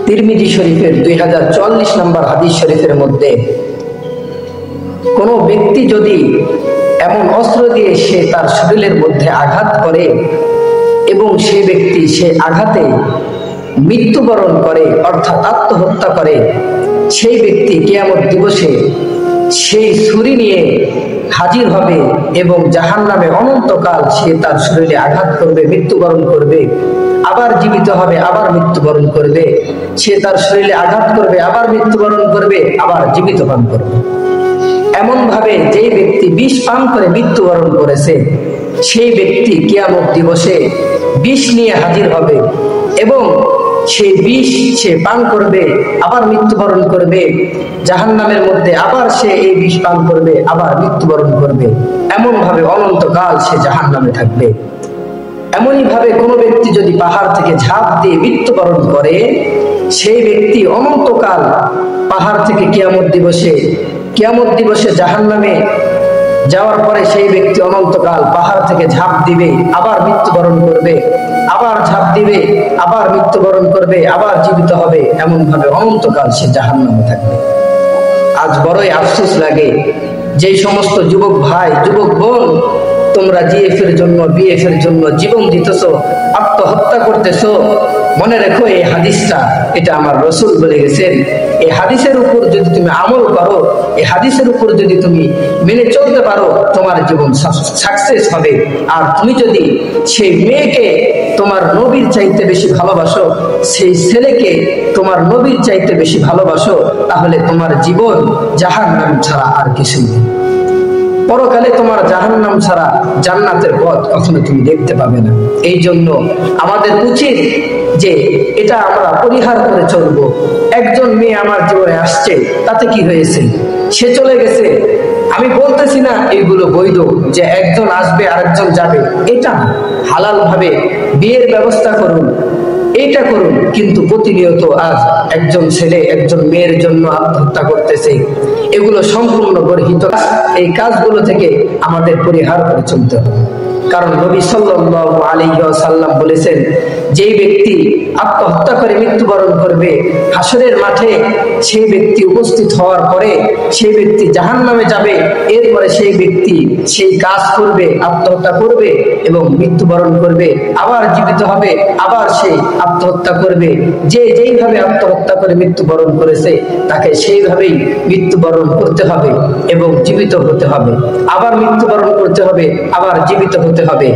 তিরমিজি শরীফের 2044 নম্বর হাদিস শরীফের মধ্যে কোনো ব্যক্তি যদি এমন অস্ত্র দিয়ে সে তার শরীরের মধ্যে আঘাত করে এবং সে ব্যক্তি সে আঘাতে মৃত্যুবরণ করে অর্থাৎ আত্মহত্যা করে, সেই ব্যক্তি কিয়ামত দিবসে সেই ছুরি নিয়ে হাজির হবে এবং জাহান্নামে অনন্তকাল সে তার শরীরে আঘাত করবে, মৃত্যুবরণ করবে, আবার জীবিত হবে, আবার মৃত্যুবরণ করবে, সে তার শরীরে আঘাত করবে, আবার মৃত্যুবরণ করবে, আবার জীবিত পান করবে। এমন ভাবে যেই ব্যক্তি বিষ পান করে মৃত্যুবরণ করেছে সেই ব্যক্তি কিয়ামত দিবসে বিষ নিয়ে হাজির হবে এবং সেই বিষ সে পান করবে, আবার মৃত্যুবরণ করবে, জাহান্নামের মধ্যে আবার সে এই বিষ পান করবে, আবার মৃত্যুবরণ করবে। এমন ভাবে অনন্তকাল সে জাহান্নামে থাকবে। এমনই ভাবে কোনো ব্যক্তি যদি পাহাড় থেকে ঝাঁপ দিয়ে মৃত্যুবরণ করে সেই ব্যক্তি অনন্তকাল পাহাড় থেকে কিয়ামত দিবসে জাহান্নামে যাওয়ার পরে সেই ব্যক্তি অনন্তকাল পাহাড় থেকে ঝাঁপ দিবে, আবার মৃত্যুবরণ করবে, আবার ঝাঁপ দিবে, আবার মৃত্যুবরণ করবে, আবার জীবিত হবে। এমন ভাবে অনন্তকাল সে জাহান্নামে থাকবে। আজ বড়ই আফসোস লাগে যেই সমস্ত যুবক ভাই, যুবক বোন তোমরা জিএফের জন্য, বিএফের জন্য জীবন দিতেছো, আত্মহত্যা করতেছো, মনে রেখো এই হাদিসটা এটা আমার রাসূল বলে গেছেন। এই হাদিসের উপর যদি তুমি আমল করো, এই হাদিসের উপর যদি তুমি মেনে চলতে পারো, তোমার জীবন সাকসেস হবে। আর তুমি যদি সেই মেয়েকে তোমার নবীর চাইতে বেশি ভালোবাসো, সেই ছেলেকে তোমার নবীর চাইতে বেশি ভালোবাসো, তাহলে তোমার জীবন জাহান্নাম ছাড়া আর কিছুই নেই। পরকালে তোমার জাহান্নাম ছাড়া জান্নাতের পথ কখনো তুমি দেখতে পাবে না। এই জন্য আমাদের উচিত যে এটা আমরা পরিহার করে চলবো। একজন মেয়ে আমার জীবনে আসছে, তাতে কি হয়েছে, সে চলে গেছে। আমি বলতেছি না এইগুলো বৈধ যে একজন আসবে আরেকজন যাবে, এটা হালাল ভাবে বিয়ের ব্যবস্থা করুন, এইটা করুন। কিন্তু প্রতিনিয়ত আজ একজন ছেলে একজন মেয়ের জন্য আত্মহত্যা করতেছে, এগুলো সম্পূর্ণ গর্হিত। এই কাজগুলো থেকে আমাদের পরিহার করে চলতে হবে। কারণ নবী সাল্লাল্লাহু আলাইহি ওয়াসাল্লাম বলেছেন, যেই ব্যক্তি আত্মহত্যা করে মৃত্যুবরণ করবে হাসরের মাঠে সেই ব্যক্তি উপস্থিত হওয়ার পরে সেই ব্যক্তি জাহান্নামে যাবে। এরপরে সেই ব্যক্তি সেই কাজ করবে, আত্মহত্যা করবে এবং মৃত্যুবরণ করবে, আবার জীবিত হবে, আবার সেই আত্মহত্যা করবে। যে যেইভাবে আত্মহত্যা করে মৃত্যুবরণ করেছে তাকে সেইভাবেই মৃত্যুবরণ করতে হবে এবং জীবিত হতে হবে, আবার মৃত্যুবরণ করতে হবে, আবার জীবিত হতে হবে।